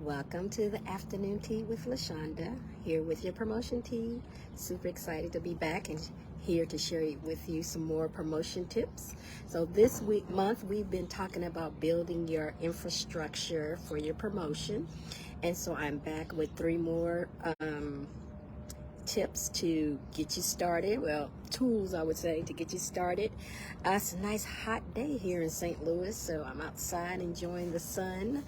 Welcome to the afternoon tea with LaShaunda, here with your promotion tea. Super excited to be back and here to share with you some more promotion tips. So this month, we've been talking about building your infrastructure for your promotion. And so I'm back with 3 more tips to get you started. Well, tools, I would say, to get you started. It's a nice hot day here in St. Louis, so I'm outside enjoying the sun.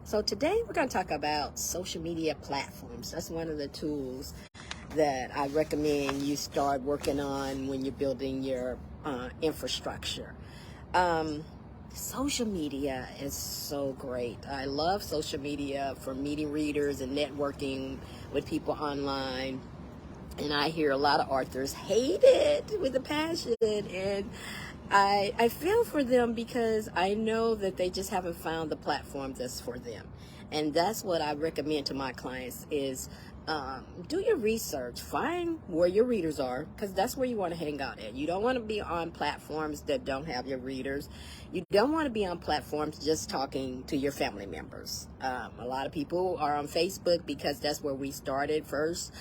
So today we're going to talk about social media platforms. That's one of the tools that I recommend you start working on when you're building your infrastructure. Social media is so great. I love social media for meeting readers and networking with people online. And I hear a lot of authors hate it with a passion, and I feel for them because I know that they just haven't found the platform that's for them. And that's what I recommend to my clients is do your research. Find where your readers are, because that's where you want to hang out at. You don't want to be on platforms that don't have your readers. You don't want to be on platforms just talking to your family members. A lot of people are on Facebook because that's where we started first.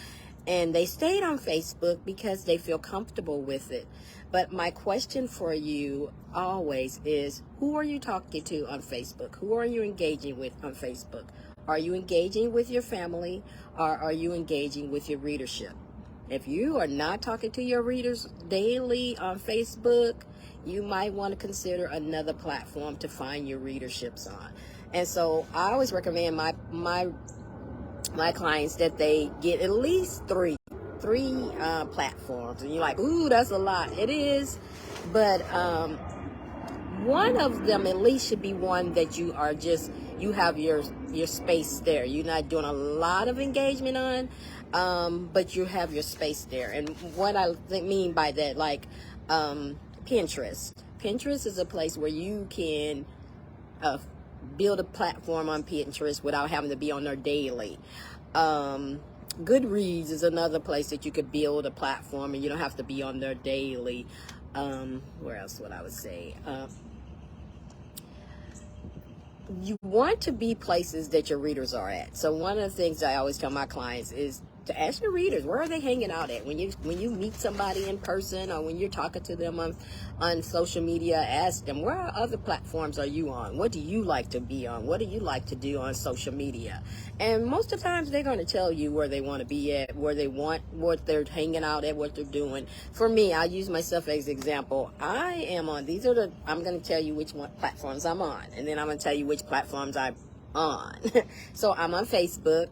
And they stayed on Facebook because they feel comfortable with it. But my question for you always is, who are you talking to on Facebook? Who are you engaging with on Facebook? Are you engaging with your family, or are you engaging with your readership? If you are not talking to your readers daily on Facebook, you might want to consider another platform to find your readerships on. And so I always recommend my clients that they get at least three platforms. And you're like, ooh, that's a lot. It is, but one of them at least should be one that you have your space there. You're not doing a lot of engagement on, but you have your space there. And what I mean by that, like Pinterest is a place where you can build a platform on Pinterest without having to be on there daily. Goodreads is another place that you could build a platform and you don't have to be on there daily. Where else would I would say? You want to be places that your readers are at. So one of the things I always tell my clients is to ask your readers, where are they hanging out at? When you meet somebody in person, or when you're talking to them on social media, ask them, where other platforms are you on? What do you like to be on? What do you like to do on social media? And most of the times they're going to tell you where they want to be at, what they're hanging out at, what they're doing. For me, I use myself as an example. I am on, I'm going to tell you which platforms I'm on, and then I'm going to tell you which platforms I'm on. So I'm on Facebook.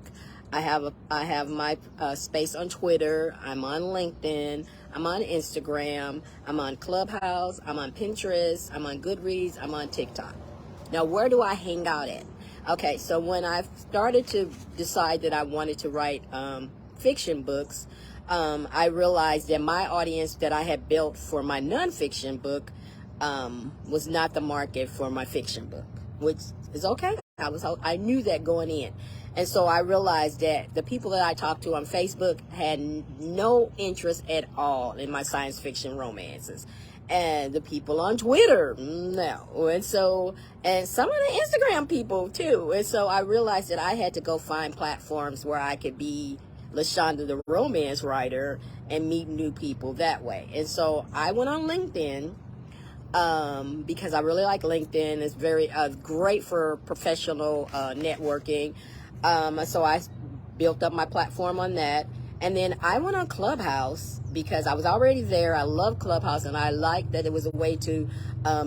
I have my space on Twitter. I'm on LinkedIn. I'm on Instagram. I'm on Clubhouse. I'm on Pinterest. I'm on Goodreads. I'm on TikTok. Now, where do I hang out at? Okay, so when I started to decide that I wanted to write fiction books, I realized that my audience that I had built for my nonfiction book was not the market for my fiction book, which is okay. I knew that going in. And so I realized that the people that I talked to on Facebook had no interest at all in my science fiction romances. And the people on Twitter, no. And some of the Instagram people too. And so I realized that I had to go find platforms where I could be LaShaunda the romance writer and meet new people that way. And so I went on LinkedIn. Because I really like LinkedIn. It's very great for professional networking. So I built up my platform on that. And then I went on Clubhouse because I was already there. I love Clubhouse, and I liked that it was a way to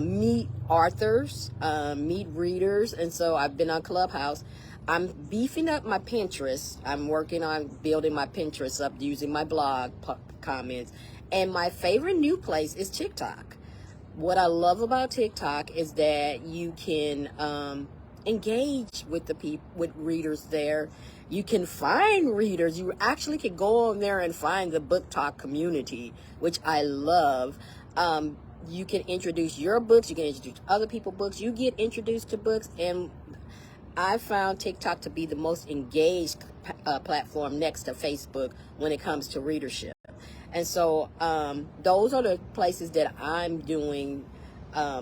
meet authors, meet readers. And so I've been on Clubhouse. I'm beefing up my Pinterest. I'm working on building my Pinterest up using my blog comments. And my favorite new place is TikTok. What I love about TikTok is that you can engage with with readers there. You can find readers. You actually can go on there and find the book talk community, which I love. You can introduce your books. You can introduce other people's books. You get introduced to books, and I found TikTok to be the most engaged platform next to Facebook when it comes to readership. And so those are the places that I'm doing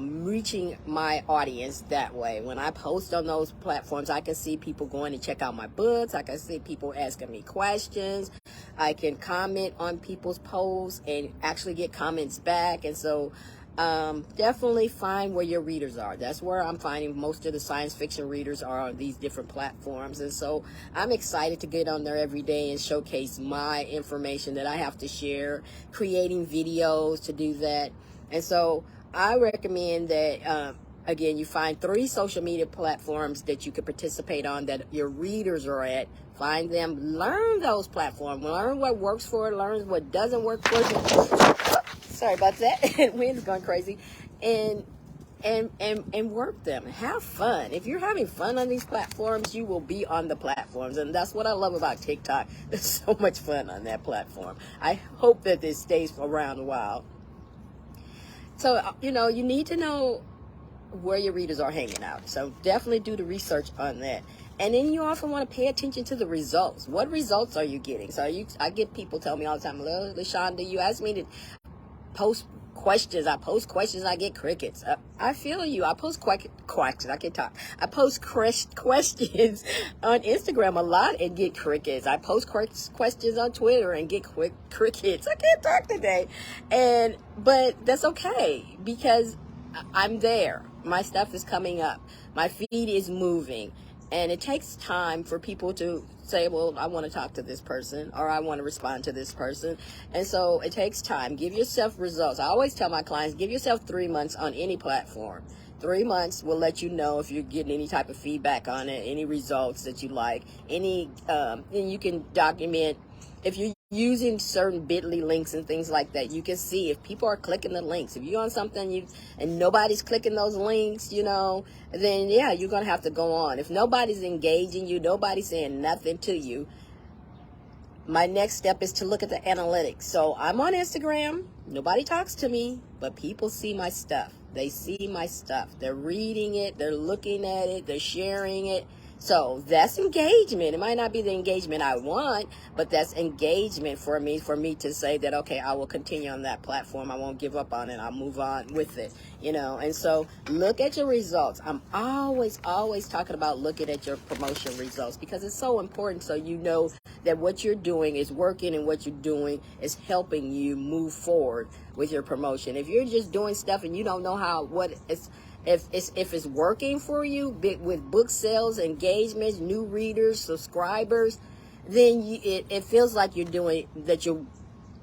reaching my audience that way. When I post on those platforms, I can see people going to check out my books. I can see people asking me questions. I can comment on people's posts and actually get comments back. And so definitely find where your readers are. That's where I'm finding most of the science fiction readers are, on these different platforms. And so I'm excited to get on there every day and showcase my information that I have to share, creating videos to do that. And so I recommend that, again, you find 3 social media platforms that you can participate on that your readers are at. Find them, learn those platforms, learn what works for it, learn what doesn't work for it. Sorry about that. Wind's going crazy. And work them. Have fun. If you're having fun on these platforms, you will be on the platforms. And that's what I love about TikTok. There's so much fun on that platform. I hope that this stays around a while. So, you need to know where your readers are hanging out. So definitely do the research on that. And then you often want to pay attention to the results. What results are you getting? So I get people tell me all the time, LaShaunda, you asked me to post questions. I post questions, I get crickets. I feel you. I post questions. I can talk. I post questions on Instagram a lot and get crickets. I post questions on Twitter and get crickets. I can't talk today. But that's okay, because I'm there. My stuff is coming up. My feed is moving. And it takes time for people to say, well, I want to talk to this person, or I want to respond to this person. And so it takes time. Give yourself results. I always tell my clients, give yourself 3 months on any platform. 3 months will let you know if you're getting any type of feedback on it, any results that you like, and you can document. If you're using certain bit.ly links and things like that, you can see if people are clicking the links. If you're on something and nobody's clicking those links, then yeah, you're going to have to go on. If nobody's engaging you, nobody's saying nothing to you, my next step is to look at the analytics. So I'm on Instagram. Nobody talks to me, but people see my stuff. They see my stuff. They're reading it. They're looking at it. They're sharing it. So that's engagement. It might not be the engagement I want, but that's engagement for me to say that, okay, I will continue on that platform. I won't give up on it. I'll move on with it, And so look at your results. I'm always talking about looking at your promotion results, because it's so important, so you know that what you're doing is working and what you're doing is helping you move forward with your promotion. If you're just doing stuff and you don't know if it's working for you with book sales, engagements, new readers, subscribers, then it feels like you're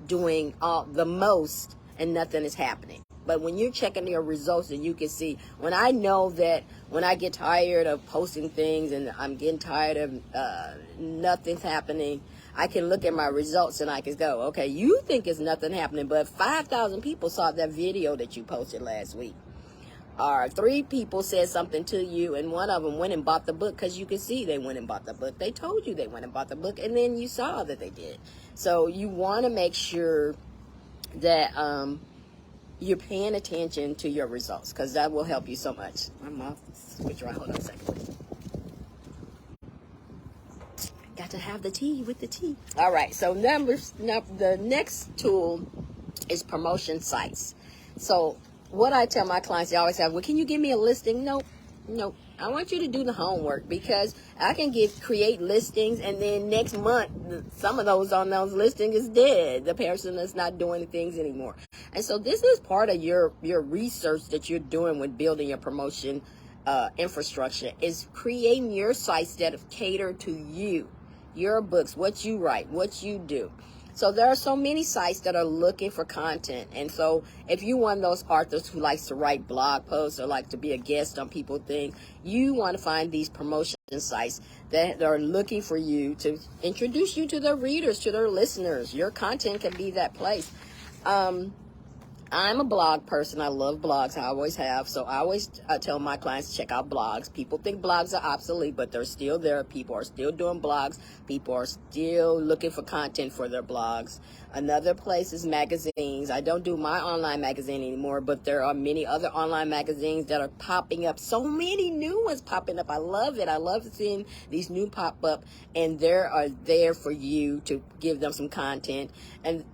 doing all the most and nothing is happening. But when you're checking your results, and you can see, when I know that when I get tired of posting things and I'm getting tired of nothing's happening, I can look at my results and I can go, okay, you think it's nothing happening, but 5,000 people saw that video that you posted last week. Or 3 people said something to you, and one of them went and bought the book, because you can see they went and bought the book. They told you they went and bought the book, and then you saw that they did. So you want to make sure that you're paying attention to your results, because that will help you so much. I'm off switch right. Hold on a second, please. Got to have the tea with the tea. All right. So the next tool is promotion sites. So what I tell my clients, they always have, well, can you give me a listing? Nope. I want you to do the homework, because I can create listings, and then next month, some of those on those listings is dead. The person is not doing things anymore. And so this is part of your research that you're doing when building your promotion infrastructure, is creating your sites that cater to you, your books, what you write, what you do. So there are so many sites that are looking for content. And so if you're one of those authors who likes to write blog posts or like to be a guest on people's things, you want to find these promotion sites that are looking for you to introduce you to their readers, to their listeners. Your content can be that place. I'm a blog person. I love blogs. I always have. So I always tell my clients to check out blogs. People think blogs are obsolete, but they're still there. People are still doing blogs. People are still looking for content for their blogs. Another place is magazines. I don't do my online magazine anymore, but there are many other online magazines that are popping up. So many new ones popping up. I love it. I love seeing these new pop up, and they are there for you to give them some content. And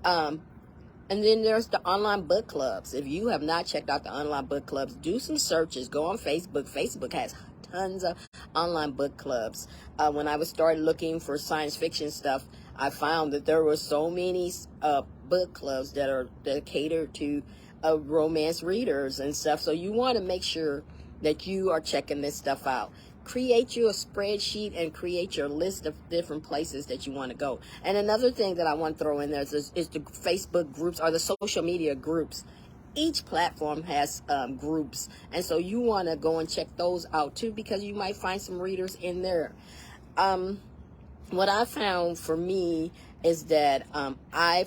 And then there's the online book clubs. If you have not checked out the online book clubs, do some searches. Go on Facebook. Facebook has tons of online book clubs. When I was started looking for science fiction stuff, I found that there were so many book clubs that cater to romance readers and stuff. So you want to make sure that you are checking this stuff out. Create you a spreadsheet and create your list of different places that you want to go. And another thing that I want to throw in there is the Facebook groups or the social media groups. Each platform has groups, and so you want to go and check those out too, because you might find some readers in there. What I found for me is that I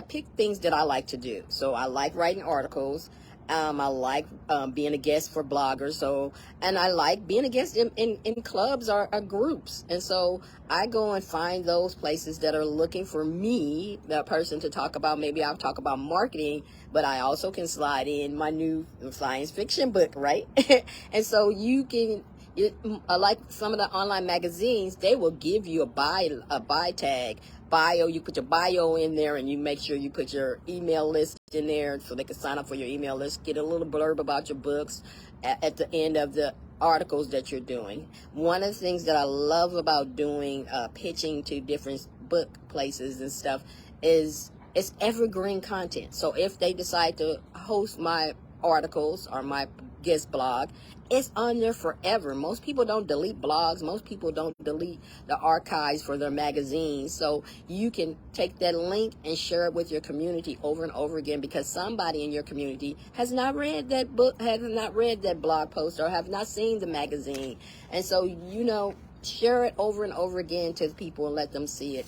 pick things that I like to do. So I like writing articles. I like being a guest for bloggers. And I like being a guest in clubs or groups. And so I go and find those places that are looking for me, the person to talk about. Maybe I'll talk about marketing, but I also can slide in my new science fiction book, right? And so you can, like some of the online magazines, they will give you a buy tag. Bio, you put your bio in there, and you make sure you put your email list in there so they can sign up for your email list, get a little blurb about your books at the end of the articles that you're doing. One of the things that I love about doing pitching to different book places and stuff is it's evergreen content. So if they decide to host my articles or my guest blog, it's on there forever. Most people don't delete blogs. Most people don't delete the archives for their magazines. So you can take that link and share it with your community over and over again, because somebody in your community has not read that book, has not read that blog post, or have not seen the magazine. And so, share it over and over again to people and let them see it.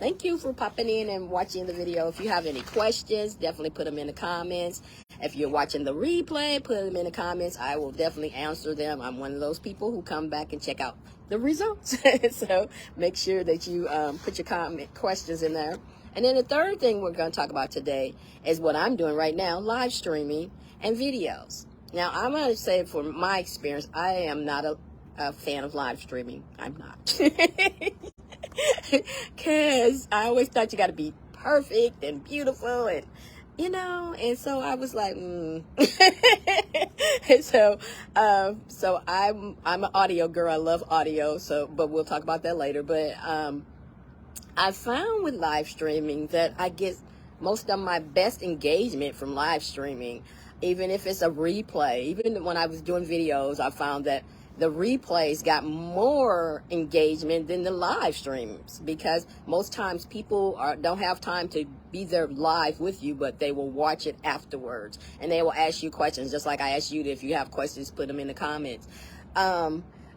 Thank you for popping in and watching the video. If you have any questions, definitely put them in the comments. If you're watching the replay, put them in the comments. I will definitely answer them. I'm one of those people who come back and check out the results. So make sure that you put your questions in there. And then the third thing we're going to talk about today is what I'm doing right now, live streaming and videos. Now, I'm going to say from my experience, I am not a fan of live streaming. I'm not. Because I always thought you got to be perfect and beautiful and and so I was like, And so I'm an audio girl. I love audio. But we'll talk about that later. But I found with live streaming that I get most of my best engagement from live streaming, even if it's a replay. Even when I was doing videos, I found that the replays got more engagement than the live streams, because most times people don't have time to be there live with you, but they will watch it afterwards, and they will ask you questions, just like I asked you. If you have questions, put them in the comments.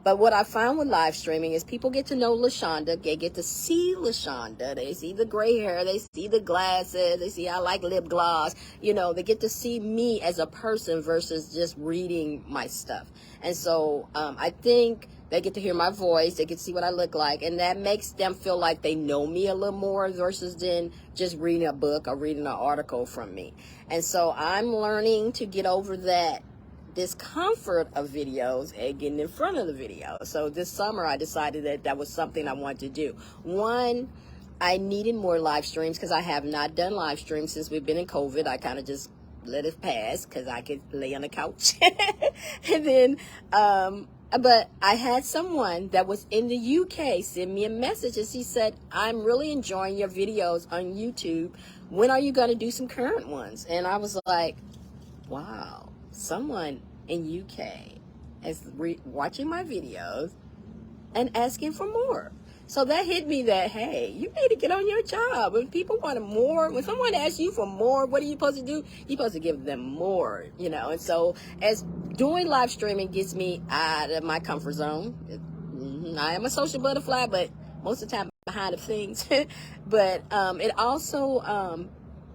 But what I found with live streaming is people get to know LaShaunda. They get to see LaShaunda. They see the gray hair. They see the glasses. They see I like lip gloss. They get to see me as a person versus just reading my stuff. And so I think they get to hear my voice. They get to see what I look like. And that makes them feel like they know me a little more versus than just reading a book or reading an article from me. And so I'm learning to get over that discomfort of videos and getting in front of the video. So this summer I decided that was something I wanted to do. One, I needed more live streams because I have not done live streams since we've been in COVID. I kind of just let it pass because I could lay on the couch. And then but I had someone that was in the UK send me a message, and she said, I'm really enjoying your videos on YouTube. When are you going to do some current ones? And I was like, wow, someone in UK is watching my videos and asking for more. So that hit me that, hey, you need to get on your job. When people want more, when someone asks you for more, what are you supposed to do? You're supposed to give them more, And so as doing live streaming gets me out of my comfort zone. I am a social butterfly, but most of the time behind the things. But it also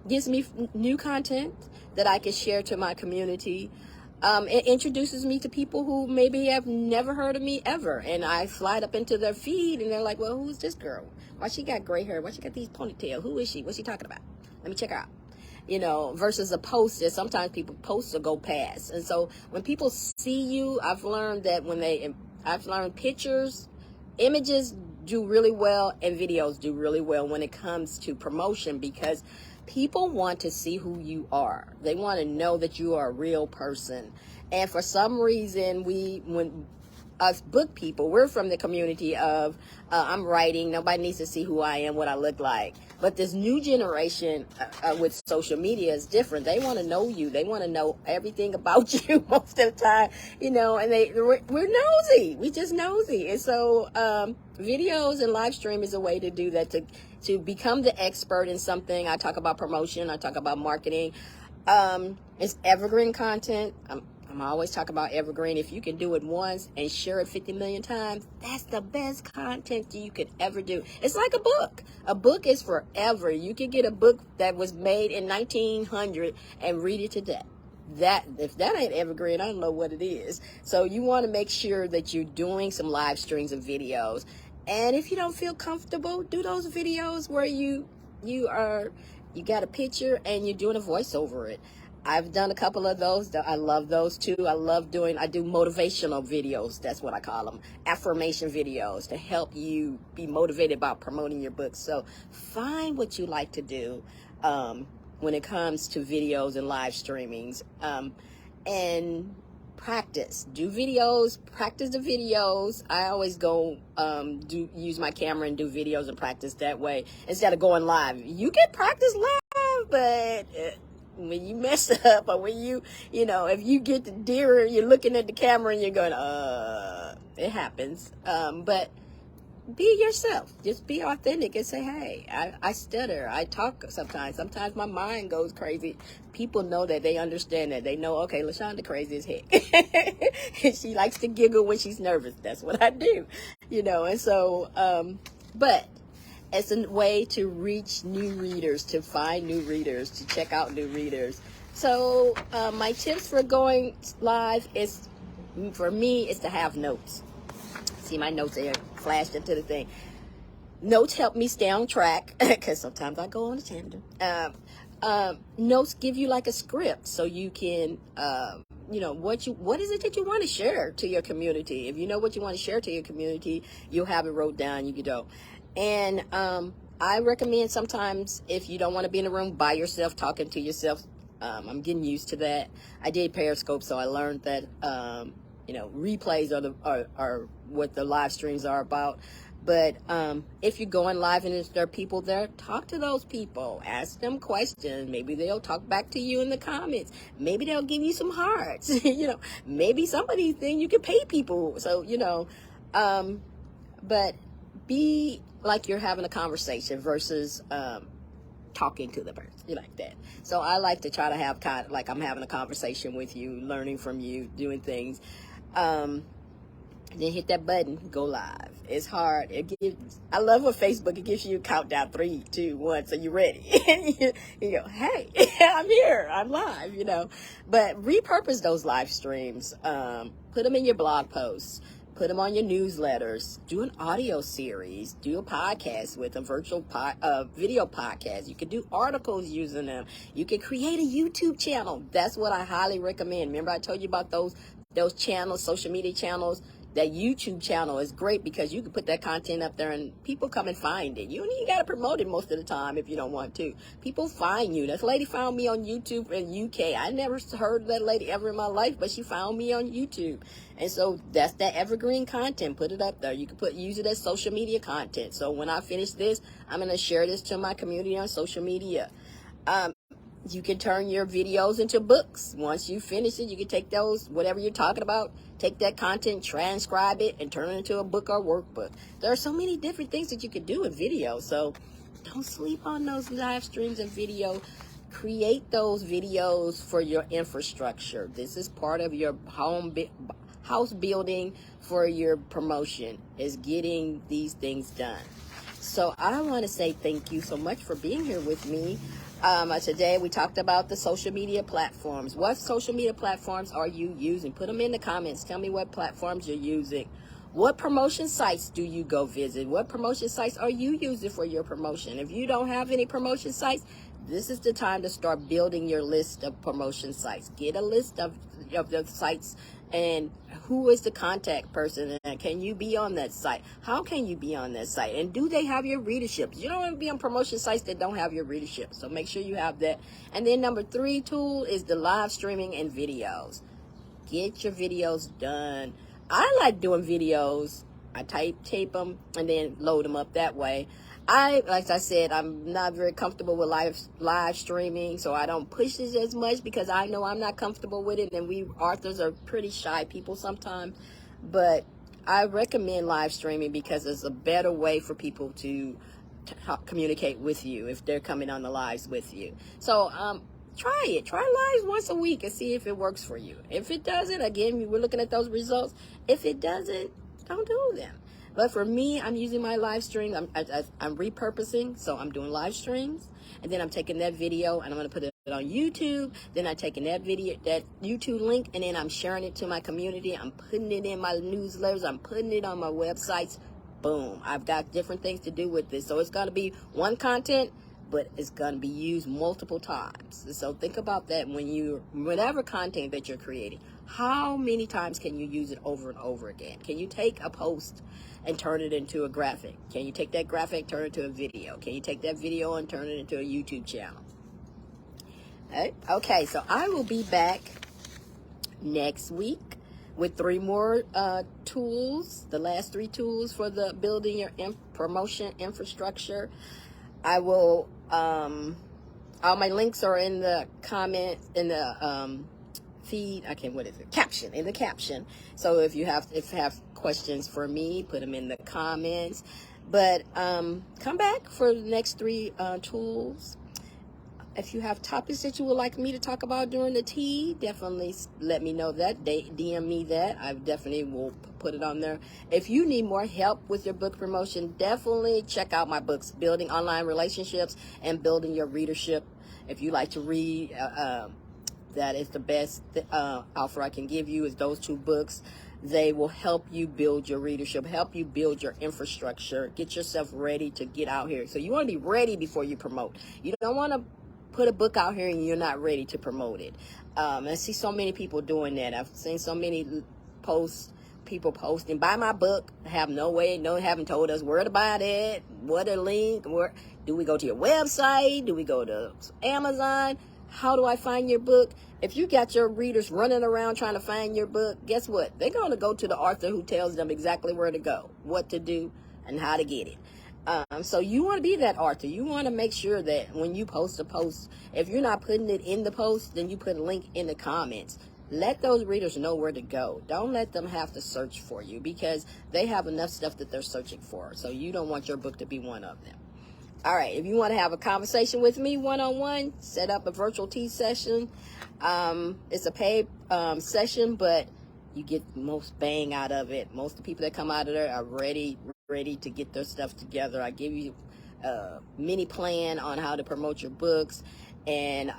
gives me new content that I can share to my community. It introduces me to people who maybe have never heard of me ever, and I slide up into their feed and they're like, well, who's this girl? Why she got gray hair? Why she got these ponytails? Who is she? What's she talking about? Let me check her out. Versus a post that sometimes people post or go past. And so when people see you, I've learned that pictures, images do really well, and videos do really well when it comes to promotion, because people want to see who you are. They want to know that you are a real person. And for some reason, when us book people, we're from the community of I'm writing, nobody needs to see who I am, what I look like. But this new generation with social media is different. They want to know you. They want to know everything about you most of the time, you know, and we're nosy. We just nosy. And so videos and live stream is a way to do that, to become the expert in something. I talk about promotion. I talk about marketing. It's evergreen content. I'm always talking about evergreen. If you can do it once and share it 50 million times, that's the best content you could ever do. It's like a book. A book is forever. You can get a book that was made in 1900 and read it today. If that ain't evergreen, I don't know what it is. So you want to make sure that you're doing some live streams of videos. And if you don't feel comfortable, do those videos where you got a picture and you're doing a voice over it. I've done a couple of those. I love those too. I do motivational videos. That's what I call them. Affirmation videos to help you be motivated about promoting your book. So find what you like to do when it comes to videos and live streamings. And practice. Do videos. Practice the videos. I always go use my camera and do videos and practice that way instead of going live. You can practice live, but when you mess up, or when if you get the deer, you're looking at the camera and you're going, it happens. But be yourself. Just be authentic and say, hey, I stutter. I talk sometimes. Sometimes my mind goes crazy. People know that. They understand that. They know, okay, LaShaunda crazy as heck. She likes to giggle when she's nervous. That's what I do, and so, but it's a way to reach new readers, to find new readers, to check out new readers. So my tips for going live for me, is to have notes. See my notes there flashed into the thing. Notes help me stay on track because sometimes I go on a tangent. Notes give you like a script, so you can, what is it that you want to share to your community? If you know what you want to share to your community, you'll have it wrote down. You can go. And I recommend sometimes, if you don't want to be in a room by yourself talking to yourself, I'm getting used to that. I did Periscope, so I learned that replays are what the live streams are about. But if you're going live and there are people there, talk to those people. Ask them questions. Maybe they'll talk back to you in the comments. Maybe they'll give you some hearts. Maybe somebody think you can pay people. So, but be like you're having a conversation versus talking to the person. You like that. So I like to try to have kind of like I'm having a conversation with you, learning from you, doing things. Then hit that button, go live. It's hard. I love what Facebook, it gives you a countdown, 3, 2, 1, so you're ready. you go, hey, I'm here, I'm live, But repurpose those live streams. Put them in your blog posts. Put them on your newsletters. Do an audio series. Do a podcast with a virtual video podcast. You can do articles using them. You can create a YouTube channel. That's what I highly recommend. Remember I told you about those channels, social media channels? That YouTube channel is great because you can put that content up there and people come and find it. You don't even got to promote it most of the time if you don't want to. People find you. That lady found me on YouTube in UK. I never heard of that lady ever in my life, but she found me on YouTube. And so that's that evergreen content. Put it up there. You can use it as social media content. So when I finish this, I'm going to share this to my community on social media. You can turn your videos into books. Once you finish it, you can take those, whatever you're talking about, take that content, transcribe it, and turn it into a book or workbook. There are so many different things that you can do in video. So don't sleep on those live streams and video. Create those videos for your infrastructure. This is part of your house building for your promotion, is getting these things done. So I want to say thank you so much for being here with me. Today we talked about the social media platforms. What social media platforms are you using? Put them in the comments. Tell me what platforms you're using. What promotion sites do you go visit? What promotion sites are you using for your promotion? If you don't have any promotion sites, this is the time to start building your list of promotion sites. Get a list of the sites and Who is the contact person, and can you be on that site? How can you be on that site? And do they have your readership? You don't want to be on promotion sites that don't have your readership, so make sure you have that. And then number 3 tool is the live streaming and videos. Get your videos done. I like doing videos. I tape them and then load them up that way. Like I said, I'm not very comfortable with live streaming, so I don't push it as much because I know I'm not comfortable with it, and we authors are pretty shy people sometimes. But I recommend live streaming because it's a better way for people to communicate with you if they're coming on the lives with you. So try it. Try lives once a week and see if it works for you. If it doesn't, again, we're looking at those results. If it doesn't, don't do them. But for me, I'm using my live streams. I'm repurposing, so I'm doing live streams, and then I'm taking that video and I'm going to put it on YouTube. Then I'm taking that video, that YouTube link, and then I'm sharing it to my community. I'm putting it in my newsletters. I'm putting it on my websites. Boom. I've got different things to do with this. So it's going to be one content, but it's going to be used multiple times. So think about that whatever content that you're creating. How many times can you use it over and over again? Can you take a post and turn it into a graphic? Can you take that graphic, turn it into a video? Can you take that video and turn it into a YouTube channel? Okay, so I will be back next week with 3 more tools, the last 3 tools for the building your promotion infrastructure. I will, all my links are in the comment, in the feed. Caption, in the caption. So if you have questions for me, put them in the comments. But come back for the next 3 tools. If you have topics that you would like me to talk about during the tea, definitely let me know that. DM me that. I definitely will put it on there. If you need more help with your book promotion, definitely check out my books, Building Online Relationships and Building Your Readership. If you like to read, that is the best offer I can give you is those 2 books. They will help you build your readership, help you build your infrastructure, get yourself ready to get out here. So you want to be ready before you promote. You don't want to put a book out here and you're not ready to promote it. I see so many people doing that. I've seen so many posts, people posting, buy my book, haven't told us where to buy it, what a link, where do we go to your website, do we go to Amazon, how do I find your book? If you got your readers running around trying to find your book, guess what? They're going to go to the author who tells them exactly where to go, what to do, and how to get it. So you want to be that author. You want to make sure that when you post a post, if you're not putting it in the post, then you put a link in the comments. Let those readers know where to go. Don't let them have to search for you because they have enough stuff that they're searching for. So you don't want your book to be one of them. All right, if you want to have a conversation with me one-on-one, set up a virtual tea session. It's a paid session, but you get the most bang out of it. Most of the people that come out of there are ready to get their stuff together. I give you a mini plan on how to promote your books and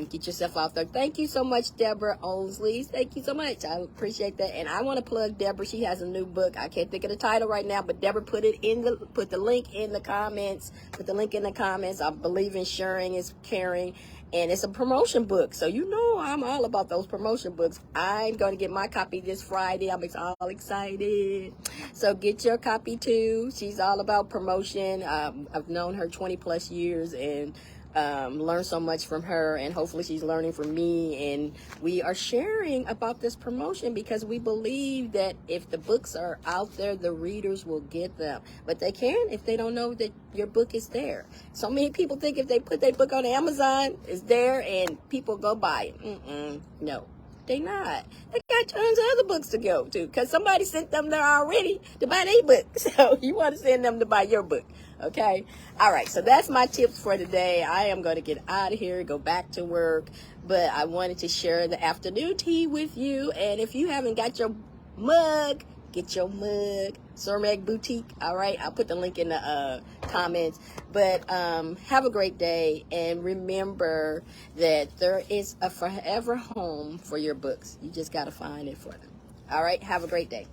get yourself out there. Thank you so much, Deborah Oldsley. Thank you so much. I appreciate that. And I want to plug Deborah. She has a new book. I can't think of the title right now, but Deborah put the link in the comments. Put the link in the comments. I believe in sharing is caring. And it's a promotion book. So you know I'm all about those promotion books. I'm going to get my copy this Friday. I'm all excited. So get your copy too. She's all about promotion. I've known her 20 plus years and learned so much from her, and hopefully she's learning from me, and we are sharing about this promotion because we believe that if the books are out there, the readers will get them, but they can if they don't know that your book is there. So many people think if they put their book on Amazon, it's there and people go buy it. No, they not. They got tons of other books to go to because somebody sent them there already to buy their book. So you want to send them to buy your book. Okay. All right. So that's my tips for today. I am going to get out of here, go back to work, but I wanted to share the afternoon tea with you. And if you haven't got your mug, get your mug. Cermak Boutique. All right. I'll put the link in the comments. But have a great day. And remember that there is a forever home for your books. You just got to find it for them. All right. Have a great day.